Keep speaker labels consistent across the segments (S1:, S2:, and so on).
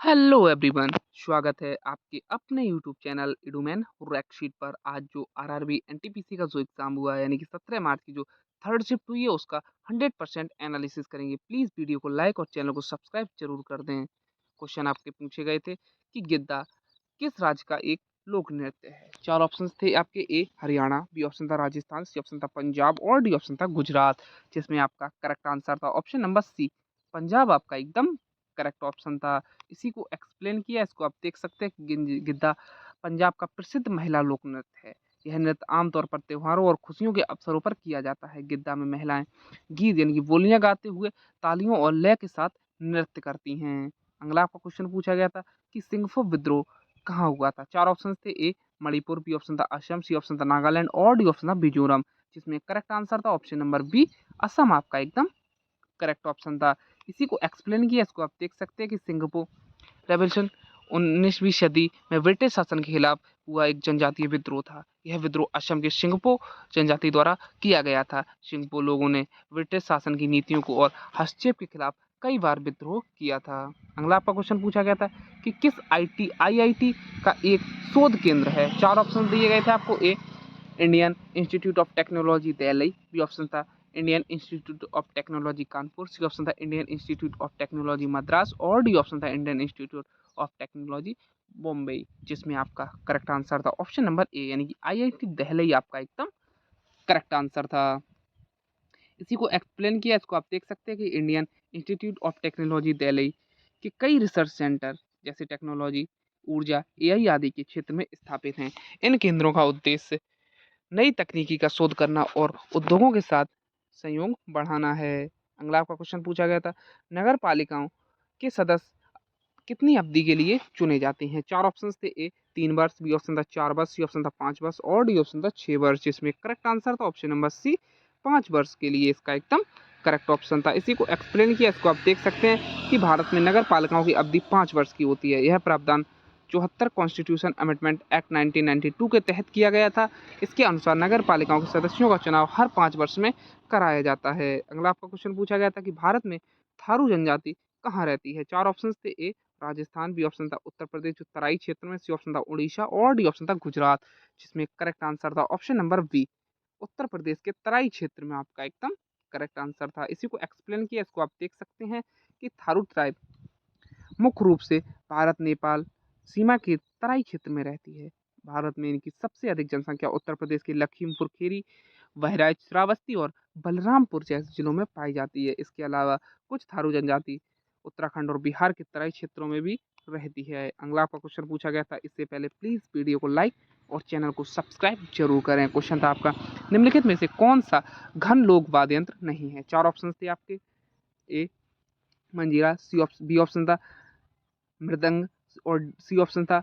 S1: Hello everyone, स्वागत है आपके अपने यूट्यूब चैनल इडूमैन रैकशीट पर। आज जो आरआरबी एनटीपीसी का जो एग्जाम हुआ है यानी कि 17 मार्च की जो थर्ड शिफ्ट हुई है उसका 100% एनालिसिस करेंगे। प्लीज़ वीडियो को लाइक और चैनल को सब्सक्राइब जरूर कर दें। क्वेश्चन आपके पूछे गए थे कि गिद्दा किस राज्य का एक लोक नृत्य है। चार ऑप्शन थे आपके: ए हरियाणा, बी ऑप्शन था राजस्थान, सी ऑप्शन था पंजाब और डी ऑप्शन था गुजरात, जिसमें आपका करेक्ट आंसर था ऑप्शन नंबर सी, पंजाब आपका एकदम करेक्ट ऑप्शन था। इसी को एक्सप्लेन किया, इसको आप देख सकते हैं कि गिद्दा पंजाब का प्रसिद्ध महिला लोक नृत्य है। यह नृत्य आमतौर पर त्योहारों और खुशियों के अवसरों पर किया जाता है। गिद्दा में महिलाएं गीत यानी कि बोलियां गाते हुए तालियों और लय के साथ नृत्य करती हैं। अगला आपका क्वेश्चन पूछा गया था कि सिंगफो विद्रोह कहाँ हुआ था। चार ऑप्शन थे: ए मणिपुर, बी ऑप्शन था असम, सी ऑप्शन था नागालैंड और डी ऑप्शन था मिजोरम, जिसमें करेक्ट आंसर था ऑप्शन नंबर बी, असम आपका एकदम करेक्ट ऑप्शन था। इसी को एक्सप्लेन किया, इसको आप देख सकते हैं कि सिंगापुर रेवोल्यूशन 19वीं सदी में ब्रिटिश शासन के खिलाफ हुआ एक जनजातीय विद्रोह था। यह विद्रोह असम के शिंगपो जनजाति द्वारा किया गया था। शिंगपो लोगों ने ब्रिटिश शासन की नीतियों को और हस्तक्षेप के खिलाफ कई बार विद्रोह किया था। अगला आपका क्वेश्चन पूछा गया था कि किस आईआईटी का एक शोध केंद्र है। चार ऑप्शन दिए गए थे आपको: A Indian Institute of Technology Delhi, B option था Indian Institute of Technology Kanpur, C option था Indian Institute of Technology Madras और डी ऑप्शन था Indian Institute of Technology Bombay, जिसमें आपका करेक्ट आंसर था ऑप्शन नंबर ए यानी कि आईआईटी दिल्ली आपका एकदम करेक्ट आंसर था। इसी को एक्सप्लेन किया, इसको आप देख सकते हैं कि Indian Institute of Technology Delhi के कई रिसर्च सेंटर जैसे टेक्नोलॉजी, ऊर्जा, एआई आदि के क्षेत्र में स्थापित हैं। इन केंद्रों का उद्देश्य नई तकनीकी का शोध करना और उद्योगों के साथ सहयोग बढ़ाना है। अगला आपका क्वेश्चन पूछा गया था नगर पालिकाओं के सदस्य कितनी अवधि के लिए चुने जाते हैं। चार ऑप्शन थे: ए 3 वर्ष, बी ऑप्शन था 4 वर्ष, सी ऑप्शन था 5 वर्ष और डी ऑप्शन था 6 वर्ष, जिसमें करेक्ट आंसर था ऑप्शन नंबर सी, 5 वर्ष के लिए इसका एकदम करेक्ट ऑप्शन था। इसी को एक्सप्लेन किया, इसको आप देख सकते हैं कि भारत में नगर पालिकाओं की अवधि 5 वर्ष की होती है। यह प्रावधान 74 कॉन्स्टिट्यूशन अमेंडमेंट एक्ट 1992 के तहत किया गया था। इसके अनुसार नगर पालिकाओं के सदस्यों का चुनाव हर 5 वर्ष में कराया जाता है। अगला आपका क्वेश्चन पूछा गया था कि भारत में थारू जनजाति कहाँ रहती है। चार ऑप्शन थे: ए राजस्थान, बी ऑप्शन था उत्तर प्रदेश जो तराई क्षेत्र में, सी ऑप्शन था उड़ीसा और डी ऑप्शन था गुजरात, जिसमें करेक्ट आंसर था option number B, Uttar Pradesh के तराई क्षेत्र में आपका एकदम करेक्ट आंसर था। इसी को एक्सप्लेन किया, इसको आप देख सकते हैं कि थारू ट्राइब मुख्य रूप से भारत नेपाल सीमा के तराई क्षेत्र में रहती है। भारत में इनकी सबसे अधिक जनसंख्या उत्तर प्रदेश के लखीमपुर खेरी, बहराइच, श्रावस्ती और बलरामपुर जैसे जिलों में पाई जाती है। इसके अलावा कुछ थारू जनजाति उत्तराखंड और बिहार के तराई क्षेत्रों में भी रहती है। अगला आपका क्वेश्चन पूछा गया था, इससे पहले प्लीज़ वीडियो को लाइक और चैनल को सब्सक्राइब जरूर करें। क्वेश्चन था आपका निम्नलिखित में से कौन सा घन लोक वाद्य यंत्र नहीं है। चार ऑप्शन थे आपके: ए मंजीरा, बी ऑप्शन था मृदंग और सी ऑप्शन था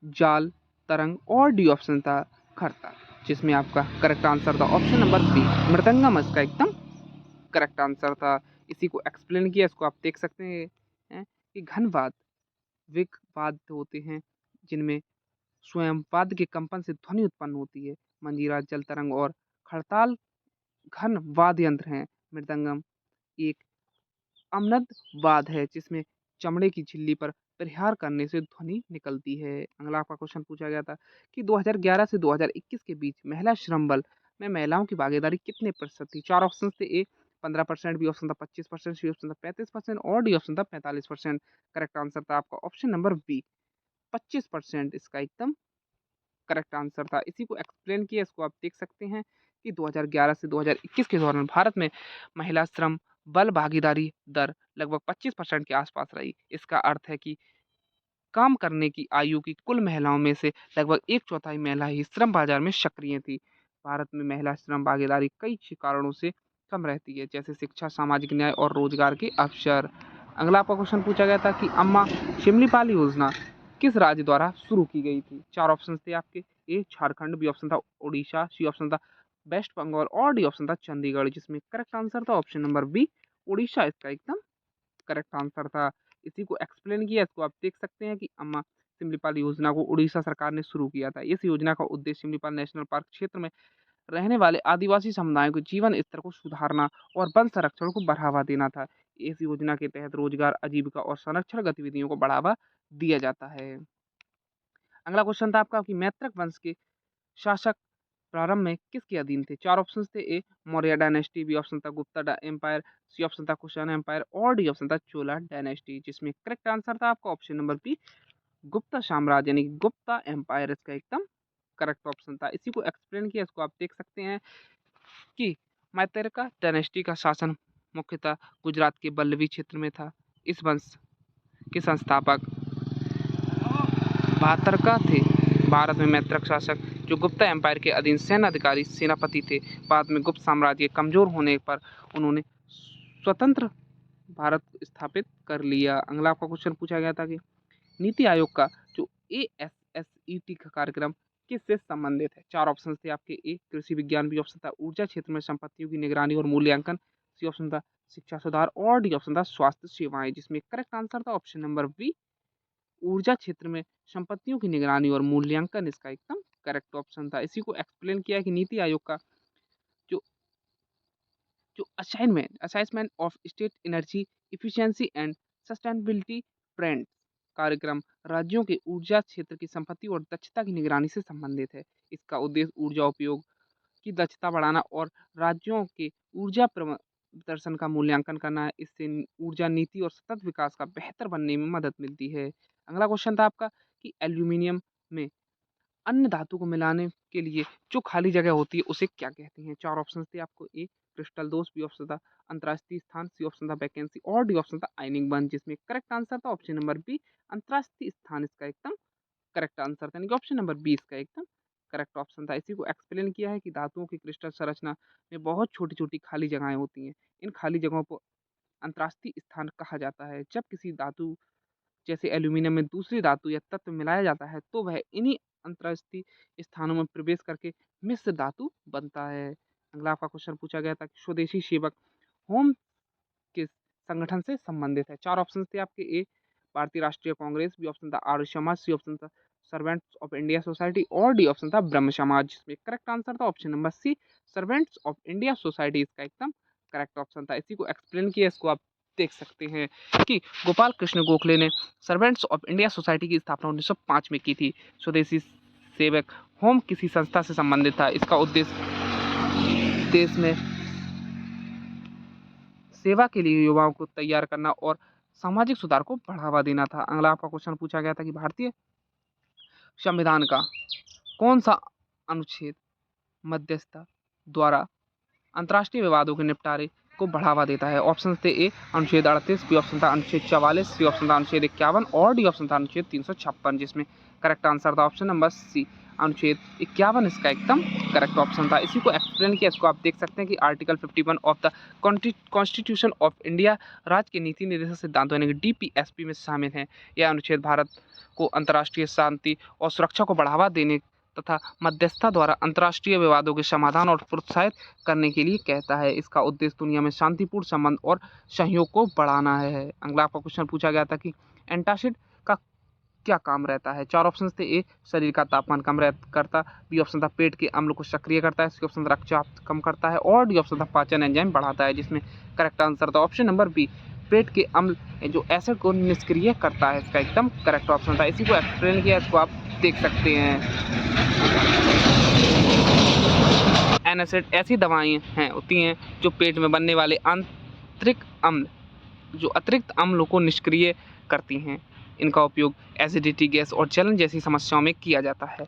S1: जाल तरंग और डी ऑप्शन था खरता, जिसमें आपका करेक्ट आंसर था ऑप्शन नंबर बी, मृदंगम इसका एकदम करेक्ट आंसर था। इसी को एक्सप्लेन किया, इसको आप देख सकते हैं कि घनवाद वे वाद्य होते हैं जिनमें स्वयं वाद्य के कंपन से ध्वनि उत्पन्न होती है। मंजीरा, जल तरंग और खड़ताल घन वाद्य यंत्र हैं। मृदंगम एक अमनद वाद है जिसमें चमड़े की झिल्ली पर प्रहार करने से ध्वनि निकलती है। अगला आपका क्वेश्चन पूछा गया था कि 2011 से 2021 के बीच महिला श्रम बल में महिलाओं की भागीदारी कितने प्रतिशत थी। चार ऑप्शन थे: ए 15%, बी ऑप्शन था 25%, सी ऑप्शन था 35% और डी ऑप्शन था 45%। करेक्ट आंसर था आपका ऑप्शन नंबर बी, 25% इसका एकदम करेक्ट आंसर था। इसी को एक्सप्लेन किया, इसको आप देख सकते हैं कि 2011 से 2021 के दौरान भारत में महिला श्रम बल भागीदारी दर लगभग 25% के आसपास रही। इसका अर्थ है कि काम करने की आयु की कुल महिलाओं में से लगभग एक चौथाई महिला ही श्रम बाजार में सक्रिय थी। भारत में महिला श्रम भागीदारी कई कारणों से कम रहती है, जैसे शिक्षा, सामाजिक न्याय और रोजगार के अवसर। अगला आपका क्वेश्चन पूछा गया था कि अम्मा शिमलीपाल योजना किस राज्य द्वारा शुरू की गई थी। चार ऑप्शन थे आपके: ए झारखंड, बी ऑप्शन था उड़ीसा, सी ऑप्शन था वेस्ट बंगाल और डी ऑप्शन था चंडीगढ़, जिसमें करेक्ट आंसर था ऑप्शन नंबर बी, उड़ीसा इसका एकदम करेक्ट आंसर था। इसी को एक्सप्लेन किया, इसको आप देख सकते हैं कि अम्मा सिमलीपाल योजना को उड़ीसा सरकार ने शुरू किया था। इस योजना का उद्देश्य सिमलीपाल नेशनल पार्क क्षेत्र में रहने वाले आदिवासी समुदायों के जीवन स्तर को सुधारना और वन संरक्षण को बढ़ावा देना था। इस योजना के तहत रोजगार, आजीविका और संरक्षण गतिविधियों को बढ़ावा दिया जाता है। अगला क्वेश्चन था आपका कि मैत्रक वंश के शासक प्रारंभ में किसके अधीन थे? 4 ऑप्शंस थे। ए मौर्य डायनेस्टी, बी ऑप्शन था गुप्ता एम्पायर, सी ऑप्शन था कुषाण एम्पायर और डी ऑप्शन था चोला डायनेस्टी, जिसमें करेक्ट आंसर था आपका ऑप्शन नंबर बी गुप्ता साम्राज्य यानी कि गुप्ता एम्पायर इसका एकदम करेक्ट ऑप्शन था। इसी को एक्सप्लेन किया, इसको आप देख सकते हैं कि मैत्रेय डायनेस्टी का शासन मुख्यतः गुजरात के बल्लवी क्षेत्र में था। इस वंश के संस्थापक भातरका थे। भारत में मैत्रक शासक जो गुप्ता एम्पायर के अधीन सैन्य अधिकारी सेनापति थे। बाद में गुप्त साम्राज्य कमजोर होने पर उन्होंने स्वतंत्र भारत स्थापित कर लिया। अगला आपका क्वेश्चन पूछा गया था कि नीति आयोग का जो ASSET का कार्यक्रम किससे संबंधित है? 4 ऑप्शन थे आपके। ए कृषि विज्ञान, बी ऑप्शन था ऊर्जा क्षेत्र में संपत्तियों की निगरानी और मूल्यांकन, सी ऑप्शन था शिक्षा सुधार और डी ऑप्शन था स्वास्थ्य सेवाएं, जिसमें करेक्ट आंसर था ऑप्शन नंबर बी ऊर्जा क्षेत्र में संपत्तियों की निगरानी और मूल्यांकन इसका एकदम करेक्ट ऑप्शन था। इसी को एक्सप्लेन किया कि नीति आयोग का जो जो assessment of state energy efficiency and sustainability trends कार्यक्रम राज्यों के ऊर्जा क्षेत्र की संपत्ति और दक्षता की निगरानी से संबंधित है। इसका उद्देश्य ऊर्जा उपयोग की दक्षता बढ़ाना और राज्यों के ऊर्जा प्रदर्शन का मूल्यांकन करना है। इससे ऊर्जा नीति और सतत विकास का बेहतर बनने में मदद मिलती है। अगला क्वेश्चन था आपका कि एल्यूमिनियम में अन्य धातु को मिलाने के लिए जो खाली जगह होती है उसे क्या कहते हैं? 4 ऑप्शन थे आपको। ए क्रिस्टल दोष, बी ऑप्शन था अंतर्राष्ट्रीय स्थान, सी ऑप्शन था वैकेंसी और डी ऑप्शन था आयनिक बंध, जिसमें करेक्ट आंसर था ऑप्शन नंबर बी अंतर्राष्ट्रीय स्थान इसका एकदम करेक्ट आंसर था, यानी कि ऑप्शन नंबर बी इसका एकदम करेक्ट ऑप्शन था। इसी को एक्सप्लेन किया है कि धातुओं की क्रिस्टल संरचना में बहुत छोटी छोटी खाली जगहें होती हैं। इन खाली जगहों को अंतर्राष्ट्रीय स्थान कहा जाता है। जब किसी धातु जैसे एल्यूमिनियम में दूसरी धातु या तत्व मिलाया जाता है तो वह इन्हीं अंतर्राष्ट्रीय स्थानों में प्रवेश करके मिश्र धातु बनता है। अगला आपका क्वेश्चन पूछा गया था कि स्वदेशी सेवक होम किस संगठन से संबंधित है? 4 ऑप्शन थे आपके। ए भारतीय राष्ट्रीय कांग्रेस, बी ऑप्शन था आर्य समाज, सी ऑप्शन था सर्वेंट्स ऑफ इंडिया सोसाइटी और डी ऑप्शन था ब्रह्म समाज, जिसमें करेक्ट आंसर था option number C Servants of India Society इसका एकदम करेक्ट ऑप्शन था। इसी को एक्सप्लेन किया, इसको आप देख सकते हैं कि गोपाल कृष्ण गोखले ने सर्वेंट्स ऑफ इंडिया सोसाइटी की स्थापना 1905 में की थी। स्वदेशी सेवक होम किसी संस्था से संबंधित था। इसका उद्देश्य देश में सेवा के लिए युवाओं को तैयार करना और सामाजिक सुधार को बढ़ावा देना था। अगला आपका क्वेश्चन पूछा गया था कि भारतीय संविधान का कौन सा अनुच्छेद मध्यस्थता द्वारा अंतर्राष्ट्रीय विवादों के निपटारे को बढ़ावा देता है? ऑप्शन थे। ए अनुच्छेद 38, बी ऑप्शन था अनुच्छेद 44, सी ऑप्शन था अनुच्छेद 51 और डी ऑप्शन था अनुच्छेद 356, जिसमें करेक्ट आंसर था ऑप्शन नंबर सी अनुच्छेद 51 इसका एकदम करेक्ट ऑप्शन था। इसी को एक्सप्लेन किया, इसको आप देख सकते हैं कि article 51 of the constitution of India राज्य के नीति निर्देशक सिद्धांतों यानी कि DPSP में शामिल है। यह अनुच्छेद भारत को अंतर्राष्ट्रीय शांति और सुरक्षा को बढ़ावा देने तथा मध्यस्थता द्वारा अंतर्राष्ट्रीय विवादों के समाधान और प्रोत्साहित करने के लिए कहता है। इसका उद्देश्य दुनिया में शांतिपूर्ण संबंध और सहयोग को बढ़ाना है। अगला आपका क्वेश्चन पूछा गया था कि एंटासिड का क्या काम रहता है? 4 ऑप्शन थे। ए शरीर का तापमान कम करता, बी ऑप्शन था पेट के अम्ल को सक्रिय करता है, सी ऑप्शन था रक्तचाप कम करता है और डी ऑप्शन था पाचन एंजाइम बढ़ाता है, जिसमें करेक्ट आंसर था ऑप्शन नंबर बी पेट के अम्ल जो एसिड को निष्क्रिय करता है इसका एकदम करेक्ट ऑप्शन था। इसी को एक्सप्लेन किया, इसको आप देख सकते हैं। एनासिड ऐसी दवाएं हैं होती हैं जो पेट में बनने वाले अतिरिक्त अम्लों को निष्क्रिय करती हैं। इनका उपयोग एसिडिटी, गैस और जलन जैसी समस्याओं में किया जाता है।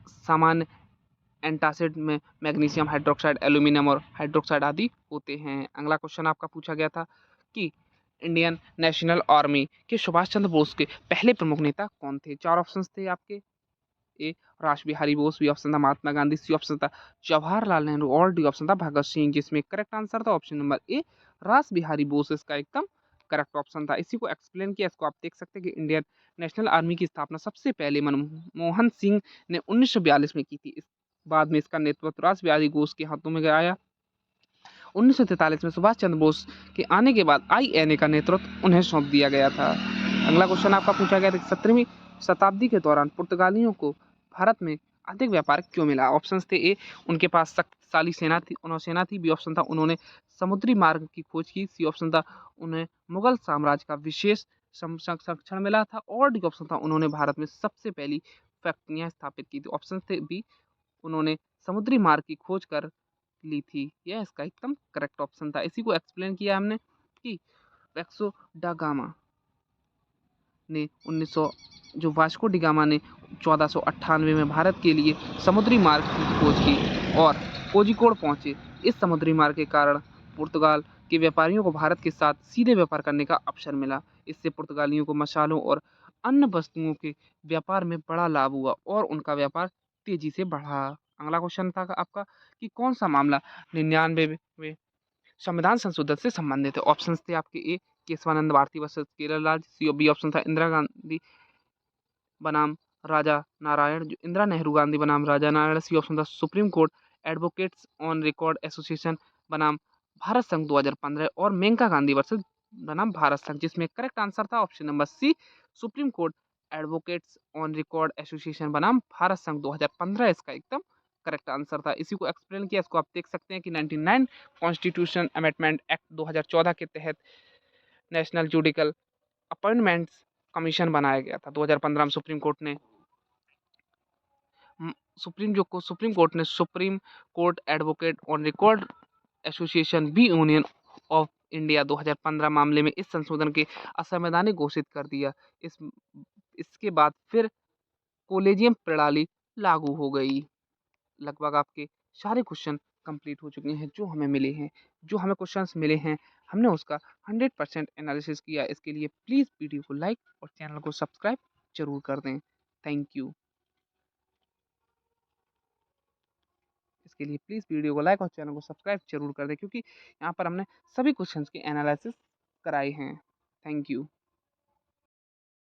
S1: सामान्य एंटासिड में मैग्नीशियम हाइड्रोक्साइड, एल्यूमिनियम और हाइड्रोक्साइड आदि होते हैं। अगला क्वेश्चन आपका पूछा गया था कि इंडियन नेशनल आर्मी के सुभाष चंद्र बोस के पहले प्रमुख नेता कौन थे? 4 ऑप्शन थे आपके। ए रास बिहारी बोस, बी ऑप्शन था महात्मा गांधी, सी ऑप्शन था जवाहरलाल नेहरू और डी ऑप्शन था भगत सिंह, जिसमें करेक्ट आंसर था ऑप्शन नंबर ए रास बिहारी बोस इसका एकदम करेक्ट ऑप्शन था। इसी को एक्सप्लेन किया, इसको आप देख सकते हैं कि इंडियन नेशनल आर्मी की स्थापना सबसे पहले मनमोहन सिंह ने 1942 में की थी। इस बाद में इसका नेतृत्व रास बिहारी बोस के हाथों में आया। 1943 में सुभाष चंद्र बोस के आने के बाद INA का नेतृत्व उन्हें सौंप दिया गया था। अगला क्वेश्चन आपका पूछा गया था 17वीं शताब्दी के दौरान पुर्तगालियों को भारत में अधिक व्यापार क्यों मिला? ऑप्शंस थे ए, उनके पास शक्तिशाली सेना थी, नौसेना थी। बी ऑप्शन था, उन्होंने समुद्री मार्ग की खोज की। सी ऑप्शन था, उन्हें मुगल साम्राज्य का विशेष संरक्षण मिला था। और डी ऑप्शन था, उन्होंने भारत में सबसे पहली फैक्ट्रियां स्थापित की थी। ऑप्शन थे बी, उन्होंने समुद्री मार्ग की खोज कर ली थी। यह इसका एकदम करेक्ट ऑप्शन था। इसी को एक्सप्लेन किया हमने कि वैक्सो डा गामा ने 1900 जो वास्को डी गामा ने 1498 में भारत के लिए समुद्री मार्ग की खोज की और कोझिकोड पहुंचे। इस समुद्री मार्ग के कारण पुर्तगाल के व्यापारियों को भारत के साथ सीधे व्यापार करने का अवसर मिला। इससे पुर्तगालियों को मसालों और अन्य वस्तुओं के व्यापार में बड़ा लाभ हुआ और उनका व्यापार तेजी से बढ़ा। अगला क्वेश्चन था आपका कि कौन सा मामला 99वें संविधान संशोधन से संबंधित है? ऑप्शंस थे आपके ए, केशवानंद भारती वर्सेस केरल राज्य। सी बी ऑप्शन था, इंदिरा गांधी बनाम राजा नारायण, जो इंदिरा नेहरू गांधी बनाम राजा नारायण। सी ऑप्शन था, supreme Court Advocates on Record Association बनाम भारत संघ 2015 और मेनका गांधी वर्सेस बनाम भारत संघ, जिसमें करेक्ट आंसर था option number C, Supreme Court Advocates on Record Association बनाम भारत संघ 2015 इसका एकदम करेक्ट आंसर था। इसी को एक्सप्लेन किया, इसको आप देख सकते हैं कि 99 कॉन्स्टिट्यूशन अमेंडमेंट एक्ट 2014 के तहत नेशनल जुडिकल अपॉइंटमेंट्स कमीशन बनाया गया था। 2015 में सुप्रीम कोर्ट ने Supreme Court Advocate on Record Association B Union of India 2015 मामले में इस संशोधन के असंवैधानिक घोषित कर दिया। इसके बाद फिर कोलेजियम प्रणाली लागू हो गई। लगभग आपके सारे क्वेश्चन कंप्लीट हो चुके हैं जो हमें मिले हैं। जो हमें क्वेश्चंस मिले हैं, हमने उसका 100% एनालिसिस किया। इसके लिए प्लीज़ वीडियो को लाइक और चैनल को सब्सक्राइब जरूर कर दें। Thank you. इसके लिए प्लीज़ वीडियो को लाइक और चैनल को सब्सक्राइब जरूर कर दें, क्योंकि यहाँ पर हमने सभी क्वेश्चंस के एनालिसिस कराए हैं। Thank you.